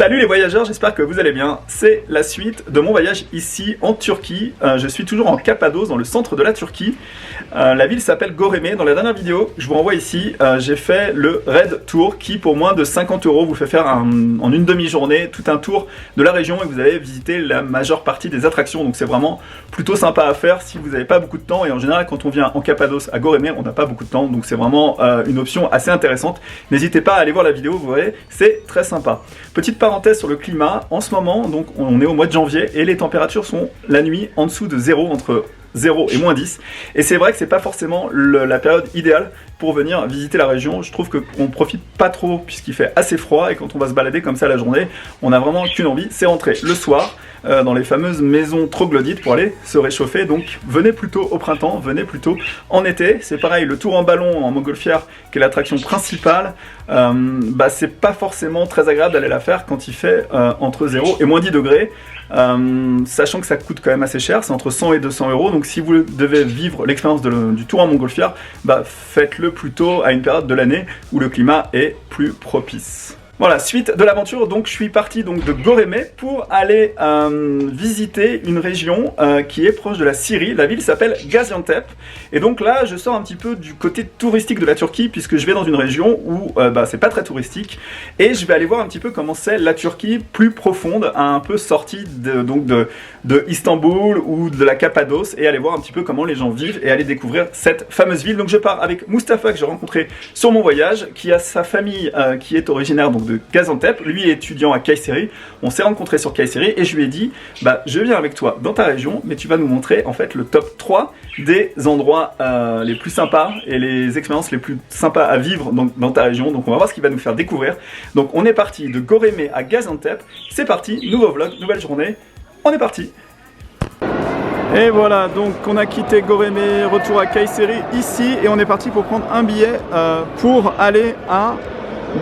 Salut les voyageurs, j'espère que vous allez bien. C'est la suite de mon voyage ici en Turquie. Je suis toujours en Cappadoce, dans le centre de la Turquie. La ville s'appelle Göreme. Dans la dernière vidéo, je vous renvoie ici, j'ai fait le Raid Tour qui, pour moins de 50 € vous fait faire en une demi-journée tout un tour de la région et vous allez visiter la majeure partie des attractions. Donc c'est vraiment plutôt sympa à faire si vous n'avez pas beaucoup de temps. Et en général, quand on vient en Cappadoce à Göreme, on n'a pas beaucoup de temps. Donc c'est vraiment une option assez intéressante. N'hésitez pas à aller voir la vidéo, vous verrez, c'est très sympa. Petite parenthèse sur le climat, en ce moment, donc on est au mois de janvier et les températures sont la nuit en dessous de 0, entre 0 et moins 10. Et c'est vrai que c'est pas forcément la période idéale pour venir visiter la région. Je trouve qu'on profite pas trop puisqu'il fait assez froid et quand on va se balader comme ça la journée, on a vraiment qu'une envie, c'est rentrer le soir dans les fameuses maisons troglodytes pour aller se réchauffer. Donc venez plutôt au printemps, venez plutôt en été. C'est pareil, le tour en ballon en montgolfière qui est l'attraction principale, c'est pas forcément très agréable d'aller la faire quand il fait entre 0 et moins 10 degrés. Sachant que ça coûte quand même assez cher, c'est entre 100 et 200 €. Donc si vous devez vivre l'expérience du tour en montgolfière, faites-le plutôt à une période de l'année où le climat est plus propice. Voilà, suite de l'aventure, donc je suis parti donc de Göreme pour aller visiter une région qui est proche de la Syrie. La ville s'appelle Gaziantep. Et donc là, je sors un petit peu du côté touristique de la Turquie puisque je vais dans une région où c'est pas très touristique. Et je vais aller voir un petit peu comment c'est la Turquie plus profonde, un peu sortie de Istanbul ou de la Cappadoce et aller voir un petit peu comment les gens vivent et aller découvrir cette fameuse ville. Donc je pars avec Mustapha que j'ai rencontré sur mon voyage, qui a sa famille qui est originaire de Gaziantep. Lui est étudiant à Kayseri. On s'est rencontrés sur Kayseri et je lui ai dit je viens avec toi dans ta région, mais tu vas nous montrer en fait le top 3 des endroits les plus sympas et les expériences les plus sympas à vivre dans ta région. Donc on va voir ce qu'il va nous faire découvrir. Donc on est parti de Göreme à Gaziantep. C'est parti, nouveau vlog, nouvelle journée. On est parti. Et voilà, donc on a quitté Göreme, retour à Kayseri ici et on est parti pour prendre un billet pour aller à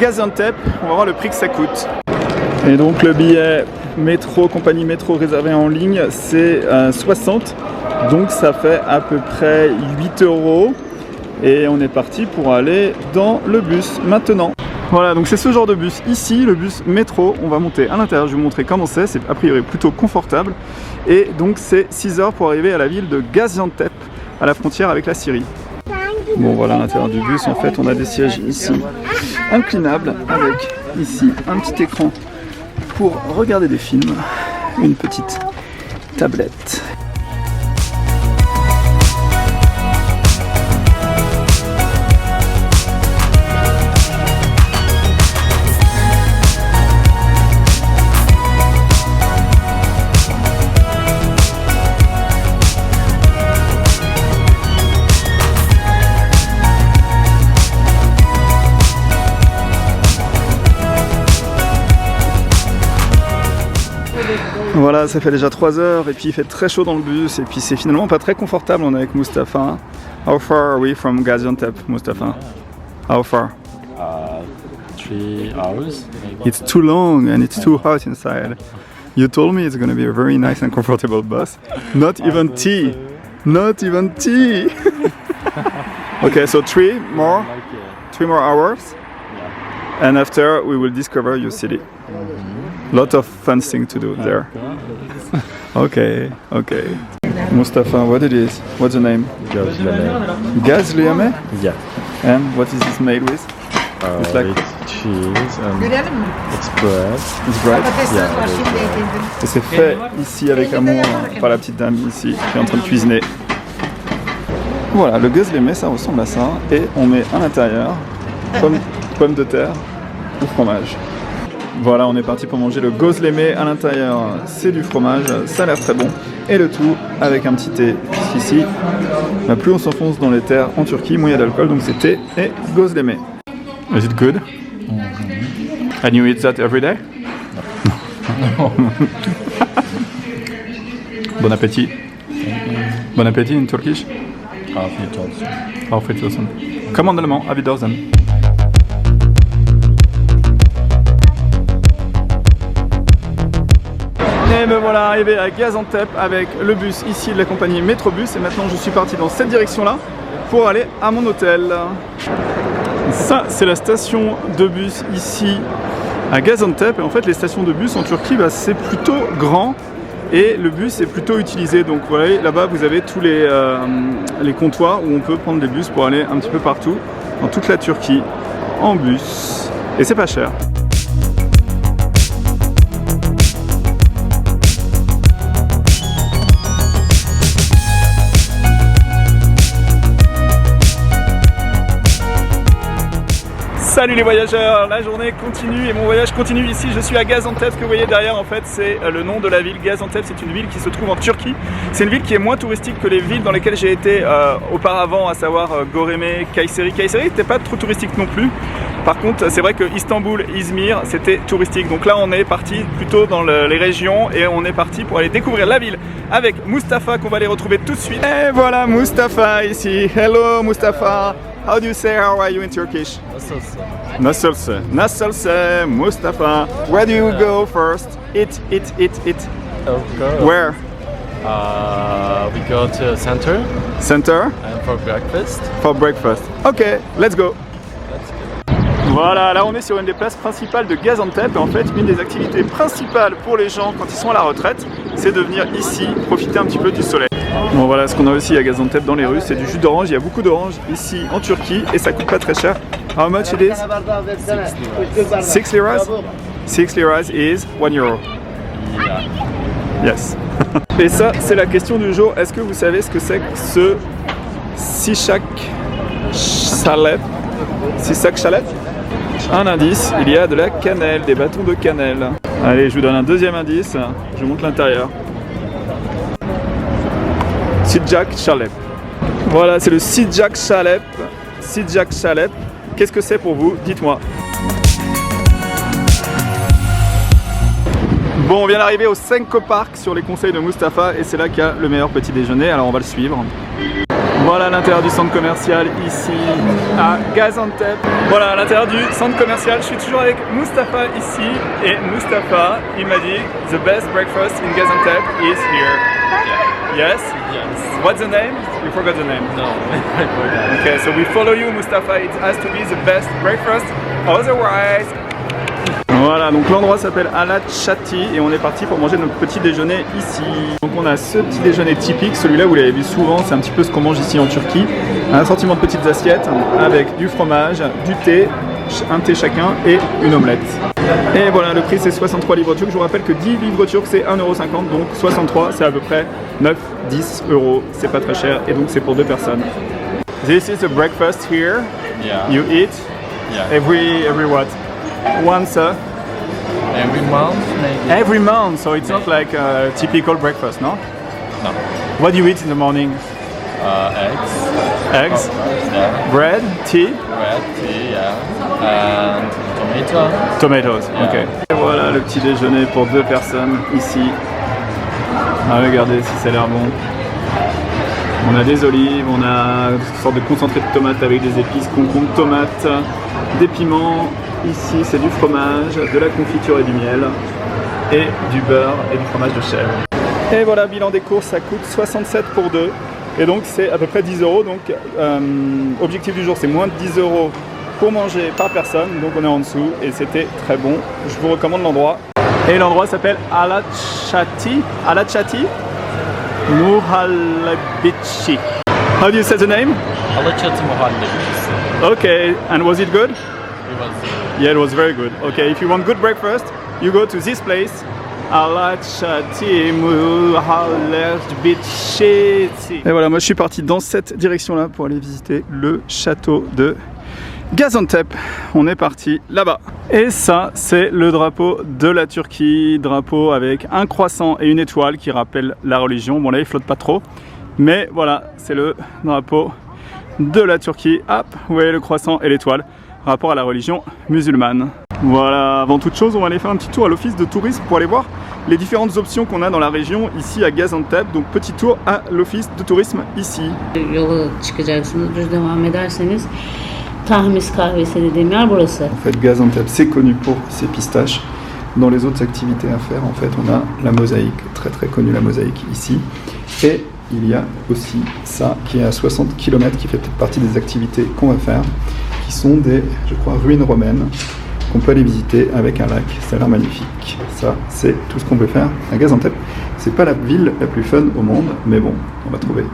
Gaziantep. On va voir le prix que ça coûte. Et donc le billet métro, compagnie métro réservé en ligne, c'est 60. Donc ça fait à peu près 8 €. Et on est parti pour aller dans le bus maintenant. Voilà, donc c'est ce genre de bus ici, le bus métro. On va monter à l'intérieur, je vais vous montrer comment c'est a priori plutôt confortable. Et donc c'est 6 heures pour arriver à la ville de Gaziantep, à la frontière avec la Syrie. Bon voilà, à l'intérieur du bus, en fait, on a des sièges ici inclinables avec ici un petit écran pour regarder des films, une petite tablette. Voilà, ça fait déjà 3 heures et puis il fait très chaud dans le bus et puis c'est finalement pas très confortable. On est avec Mustapha. How far are we from Gaziantep, Mustapha? How far? 3 hours. Maybe. It's too long and it's too hot inside. You told me it's going to be a very nice and comfortable bus. Not even tea. Not even tea. Okay, so 3 more hours. Yeah. And after we will discover your city. Lot of fun things to do there. Okay. Mustafa, what it is? What's the name? Gazliame? Yeah. And what is this made with? It's like cheese and it's bread. It's bread? Yeah. Et c'est fait ici avec amour par la petite dame ici qui est en train de cuisiner. Voilà, le gazliame, ça ressemble à ça. Et on met à l'intérieur pommes de terre ou fromage. Voilà, on est parti pour manger le gozleme. À l'intérieur, c'est du fromage, ça a l'air très bon. Et le tout avec un petit thé. Puisqu'ici, plus on s'enfonce dans les terres en Turquie, moins il y a d'alcool, donc c'est thé et gozleme. Is it good? And you eat that every day? Bon appétit. Bon appétit in Turkish? Afiyet olsun. Afiyet olsun. Comme en allemand, auf Wiedersehen. Et me voilà arrivé à Gaziantep avec le bus ici de la compagnie Metrobus et maintenant je suis parti dans cette direction là pour aller à mon hôtel. Ça c'est la station de bus ici à Gaziantep. Et en fait, les stations de bus en Turquie, bah, c'est plutôt grand et le bus est plutôt utilisé. Donc voilà, là-bas, vous avez tous les comptoirs où on peut prendre des bus pour aller un petit peu partout dans toute la Turquie en bus. Et c'est pas cher. Salut les voyageurs, la journée continue et mon voyage continue ici. Je suis à Gaziantep, ce que vous voyez derrière en fait c'est le nom de la ville. Gaziantep, c'est une ville qui se trouve en Turquie. C'est une ville qui est moins touristique que les villes dans lesquelles j'ai été auparavant, à savoir Göreme, Kayseri. Kayseri n'était pas trop touristique non plus. Par contre, c'est vrai que Istanbul, Izmir, c'était touristique. Donc là, on est parti plutôt dans les régions et on est parti pour aller découvrir la ville avec Mustafa qu'on va aller retrouver tout de suite. Et voilà Mustafa ici. Hello Mustafa. How do you say how are you in Turkish? Nasılsın. Nasılsın, Mustafa. Where do you go first? Eat. Okay. Where? We go to center. Center? And for breakfast. For breakfast. Okay, let's go. Let's go. Voilà, là on est sur une des places principales de Gaziantep et en fait une des activités principales pour les gens quand ils sont à la retraite, c'est de venir ici profiter un petit peu du soleil. Bon voilà ce qu'on a aussi à Gaziantep dans les rues, c'est du jus d'orange, il y a beaucoup d'oranges ici en Turquie et ça coûte pas très cher. How much it is? 6 liras? 6 liras is 1 euro. Yeah. Yes. Et ça c'est la question du jour, est-ce que vous savez ce que c'est que ce Sisak Chalep? Sisak Chalep? Un indice, il y a de la cannelle, des bâtons de cannelle. Allez, je vous donne un deuxième indice, je vous montre l'intérieur. Sisak Chalep. Voilà, c'est le Sisak Chalep. Sisak Chalep. Qu'est-ce que c'est pour vous? Dites-moi. Bon, on vient d'arriver au Senko Park sur les conseils de Mustafa et c'est là qu'il y a le meilleur petit déjeuner, alors on va le suivre. Voilà l'intérieur du centre commercial ici à Gaziantep. Voilà à l'intérieur du centre commercial, je suis toujours avec Mustafa ici et Mustafa, il m'a dit the best breakfast in Gaziantep is here. Yes? Yes. What's the name? You forgot the name. No, I forgot. Okay, so we follow you Mustafa, it has to be the best breakfast, otherwise... Voilà, donc l'endroit s'appelle Alaçatı et on est parti pour manger notre petit déjeuner ici. Donc on a ce petit déjeuner typique, celui-là vous l'avez vu souvent, c'est un petit peu ce qu'on mange ici en Turquie. Un assortiment de petites assiettes avec du fromage, du thé, un thé chacun et une omelette. Et voilà, le prix c'est 63 livres turcs. Je vous rappelle que 10 livres turcs c'est 1,50 €, donc 63 c'est à peu près 9-10 €. C'est pas très cher et donc c'est pour deux personnes. This is a breakfast here. Yeah. You eat Yeah. every what? Once Every month, maybe. every month, so it's not like a typical breakfast, no? No. What do you eat in the morning? Eggs. Eggs, Yeah. bread, tea, Bread, tea, yeah. And tomato. tomatoes. Yeah. Ok. Et voilà le petit déjeuner pour deux personnes ici. Ah, regardez si ça a l'air bon. On a des olives, on a une sorte de concentré de tomates avec des épices, concombre, tomates, des piments. Ici c'est du fromage, de la confiture et du miel, et du beurre et du fromage de chèvre. Et voilà, bilan des courses, ça coûte 67 pour deux. Et donc c'est à peu près 10 €. Donc objectif du jour c'est moins de 10 € pour manger par personne. Donc on est en dessous et c'était très bon. Je vous recommande l'endroit. Et l'endroit s'appelle Alaçatı. Alaçatı Muhallebici. How do you say the name? Alaçatı Muhallebi. Okay, and was it good? It was Yeah, it was very good. Okay, if you want good breakfast, you go to this place. Alaçatı Muhallebici. Et voilà, moi je suis parti dans cette direction-là pour aller visiter le château de Gaziantep. On est parti là-bas. Et ça, c'est le drapeau de la Turquie. Drapeau avec un croissant et une étoile qui rappelle la religion. Bon là, il flotte pas trop. Mais voilà, c'est le drapeau de la Turquie. Hop, vous voyez le croissant et l'étoile. Rapport à la religion musulmane. Voilà, avant toute chose, on va aller faire un petit tour à l'office de tourisme pour aller voir les différentes options qu'on a dans la région ici à Gaziantep. Donc petit tour à l'office de tourisme ici. Yola çıkacaksınız, düz devam ederseniz Tahmis kahvesi dediğim yer burası. En fait, Gaziantep, c'est connu pour ses pistaches. Dans les autres activités à faire, en fait, on a la mosaïque, très très connue la mosaïque ici. Et il y a aussi ça qui est à 60 km, qui fait peut-être partie des activités qu'on va faire, qui sont des, je crois, ruines romaines qu'on peut aller visiter avec un lac. Ça a l'air magnifique. Ça, c'est tout ce qu'on peut faire à Gaziantep. C'est pas la ville la plus fun au monde, mais bon, on va trouver.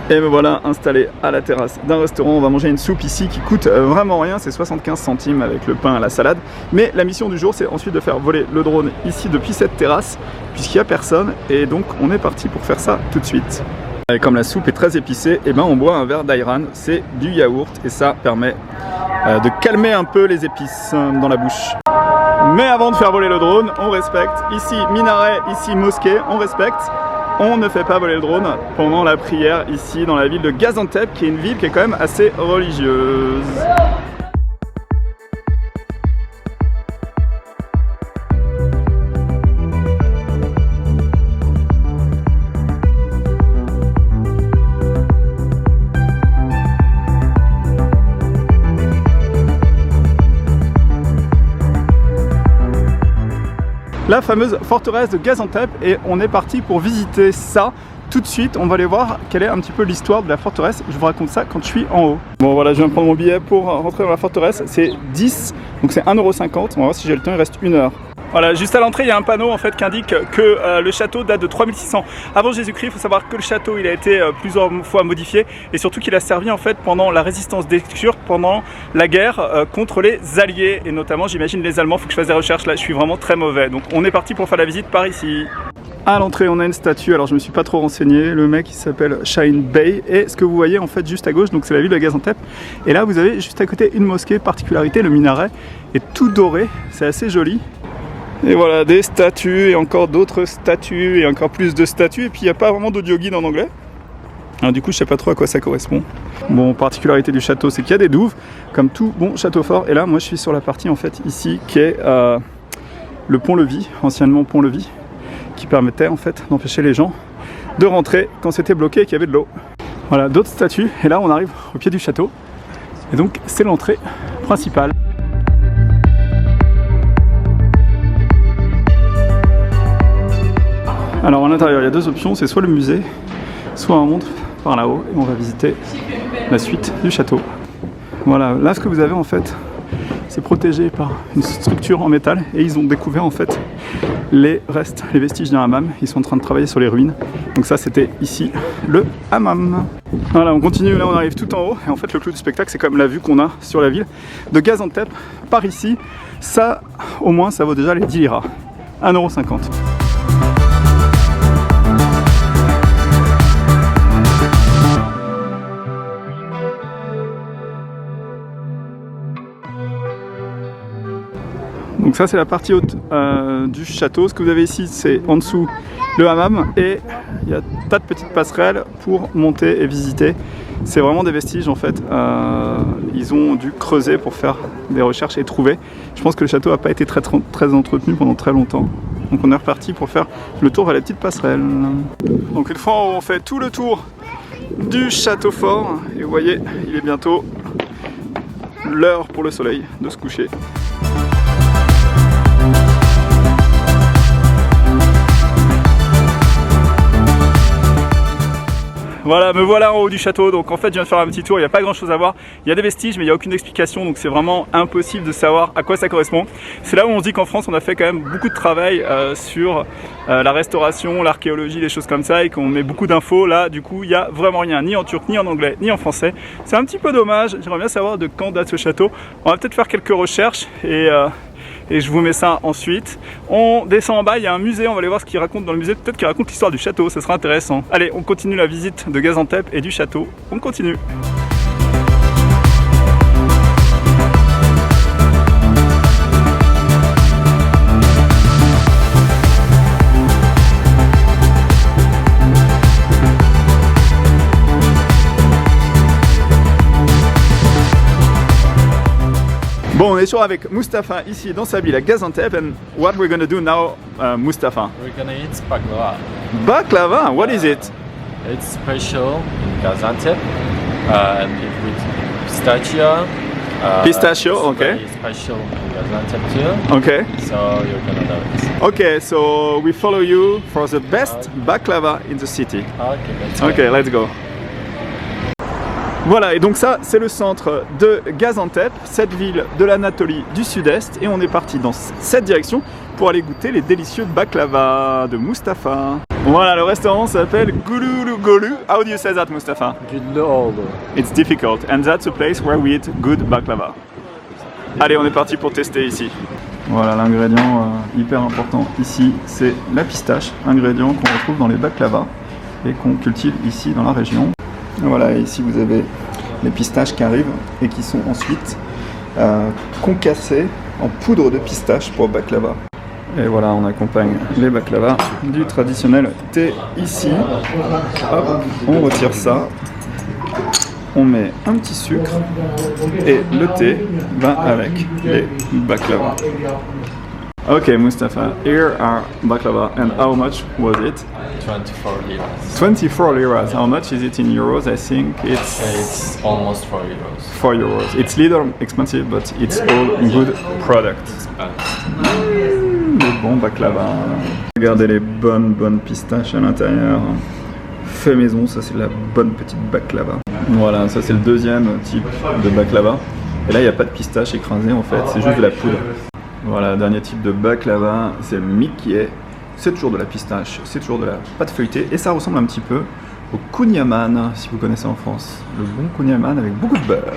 Et me voilà installé à la terrasse d'un restaurant. On va manger une soupe ici qui coûte vraiment rien, c'est 75 centimes avec le pain et la salade. Mais la mission du jour, c'est ensuite de faire voler le drone ici depuis cette terrasse, puisqu'il n'y a personne. Et donc on est parti pour faire ça tout de suite. Et comme la soupe est très épicée, et ben on boit un verre d'ayran, c'est du yaourt et ça permet de calmer un peu les épices dans la bouche. Mais avant de faire voler le drone, on respecte. Ici minaret, ici mosquée, on respecte. On ne fait pas voler le drone pendant la prière ici dans la ville de Gaziantep, qui est une ville qui est quand même assez religieuse. La fameuse forteresse de Gaziantep, et on est parti pour visiter ça tout de suite. On va aller voir quelle est un petit peu l'histoire de la forteresse. Je vous raconte ça quand je suis en haut. Bon voilà, je viens de prendre mon billet pour rentrer dans la forteresse. C'est 10, donc c'est 1,50 €. On va voir si j'ai le temps, il reste 1 heure. Voilà, juste à l'entrée, il y a un panneau en fait qui indique que le château date de 3600 avant Jésus-Christ. Il faut savoir que le château, il a été plusieurs fois modifié et surtout qu'il a servi en fait pendant la résistance des Turcs, pendant la guerre contre les Alliés et notamment, j'imagine, les Allemands. Il faut que je fasse des recherches là, je suis vraiment très mauvais. Donc on est parti pour faire la visite par ici. À l'entrée, on a une statue. Alors je me suis pas trop renseigné. Le mec, il s'appelle Shahin Bey et ce que vous voyez en fait juste à gauche, donc c'est la ville de Gaziantep. Et là, vous avez juste à côté une mosquée. Particularité, le minaret est tout doré. C'est assez joli. Et voilà, des statues et encore d'autres statues et encore plus de statues. Et puis il n'y a pas vraiment d'audio guide en anglais. Alors du coup, je sais pas trop à quoi ça correspond. Bon, particularité du château, c'est qu'il y a des douves, comme tout bon château fort. Et là, moi, je suis sur la partie en fait ici qui est le pont-levis, anciennement pont-levis, qui permettait en fait d'empêcher les gens de rentrer quand c'était bloqué et qu'il y avait de l'eau. Voilà, d'autres statues. Et là, on arrive au pied du château. Et donc, c'est l'entrée principale. Alors à l'intérieur il y a deux options, c'est soit le musée, soit on monte par là-haut et on va visiter la suite du château. Voilà, là ce que vous avez en fait, c'est protégé par une structure en métal et ils ont découvert en fait les restes, les vestiges d'un hammam. Ils sont en train de travailler sur les ruines. Donc ça c'était ici le hammam. Voilà, on continue, là on arrive tout en haut et en fait le clou du spectacle c'est quand même la vue qu'on a sur la ville de Gaziantep par ici. Ça au moins ça vaut déjà les 10 liras, 1,50 €. Donc ça c'est la partie haute du château. Ce que vous avez ici c'est en dessous le hammam et il y a un tas de petites passerelles pour monter et visiter. C'est vraiment des vestiges en fait. Ils ont dû creuser pour faire des recherches et trouver. Je pense que le château n'a pas été très entretenu pendant très longtemps. Donc on est reparti pour faire le tour vers les petites passerelles. Donc une fois on fait tout le tour du château fort et vous voyez il est bientôt l'heure pour le soleil de se coucher. Voilà, me voilà en haut du château, donc en fait je viens de faire un petit tour, il n'y a pas grand chose à voir. Il y a des vestiges mais il n'y a aucune explication, donc c'est vraiment impossible de savoir à quoi ça correspond. C'est là où on se dit qu'en France on a fait quand même beaucoup de travail sur la restauration, l'archéologie, des choses comme ça, et qu'on met beaucoup d'infos. Là du coup il n'y a vraiment rien, ni en turc, ni en anglais, ni en français. C'est un petit peu dommage, j'aimerais bien savoir de quand date ce château. On va peut-être faire quelques recherches et je vous mets ça ensuite. On descend en bas, il y a un musée, on va aller voir ce qu'il raconte dans le musée. Peut-être qu'il raconte l'histoire du château, ça sera intéressant. Allez, on continue la visite de Gaziantep et du château. On continue. Bon, on est toujours avec Mustapha ici dans sa ville à Gaziantep. And what we're gonna do now, Mustapha? We're gonna eat baklava. Baklava? What is it? It's special in Gaziantep. With pistachio. Pistachio, it's okay. Very special in Gaziantep too. Okay. So you're gonna know it. Okay, so we follow you for the best baklava in the city. Okay, let's go. Okay, let's go. Voilà, et donc ça, c'est le centre de Gaziantep, cette ville de l'Anatolie du Sud-Est, et on est parti dans cette direction pour aller goûter les délicieux baklava de Mustapha. Voilà, le restaurant s'appelle Gululu Golu. How do you say that, Mustapha? It's difficult, and that's a place where we eat good baklava. Allez, on est parti pour tester ici. Voilà, l'ingrédient hyper important ici, c'est la pistache, ingrédient qu'on retrouve dans les baklavas et qu'on cultive ici dans la région. Voilà, et ici vous avez les pistaches qui arrivent et qui sont ensuite concassées en poudre de pistache pour baklava. Et voilà, on accompagne les baklavas du traditionnel thé ici. Hop, on retire ça, on met un petit sucre et le thé va avec les baklavas. Ok, Mustapha, here are baklava, and how much was it? 24 liras. 24 liras. How much is it in euros? I think It's almost 4 euros. 4 euros. It's little expensive, but it's all good product. Les bons baklava. Regardez les bonnes pistaches à l'intérieur. Fait maison, ça c'est la bonne petite baklava. Voilà, ça c'est le deuxième type de baklava. Et là, il n'y a pas de pistache écrasée en fait, c'est juste de la poudre. Voilà, le dernier type de baklava, c'est le mikié. C'est toujours de la pistache, c'est toujours de la pâte feuilletée et ça ressemble un petit peu au kouign-amann, si vous connaissez en France. Le bon kouign-amann avec beaucoup de beurre.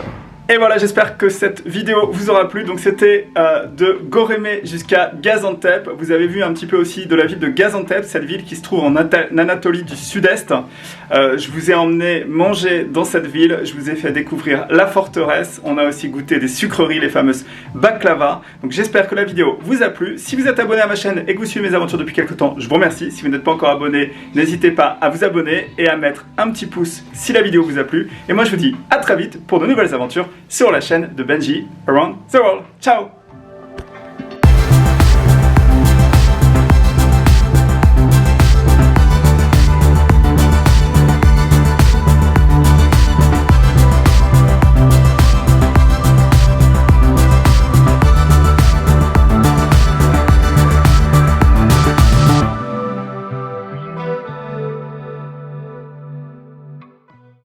Et voilà, j'espère que cette vidéo vous aura plu. Donc c'était de Goreme jusqu'à Gaziantep. Vous avez vu un petit peu aussi de la ville de Gaziantep, cette ville qui se trouve en Anatolie du Sud-Est. Je vous ai emmené manger dans cette ville. Je vous ai fait découvrir la forteresse. On a aussi goûté des sucreries, les fameuses baklava. Donc j'espère que la vidéo vous a plu. Si vous êtes abonné à ma chaîne et que vous suivez mes aventures depuis quelques temps, je vous remercie. Si vous n'êtes pas encore abonné, n'hésitez pas à vous abonner et à mettre un petit pouce si la vidéo vous a plu. Et moi je vous dis à très vite pour de nouvelles aventures sur la chaîne de Benji Around the World. Ciao!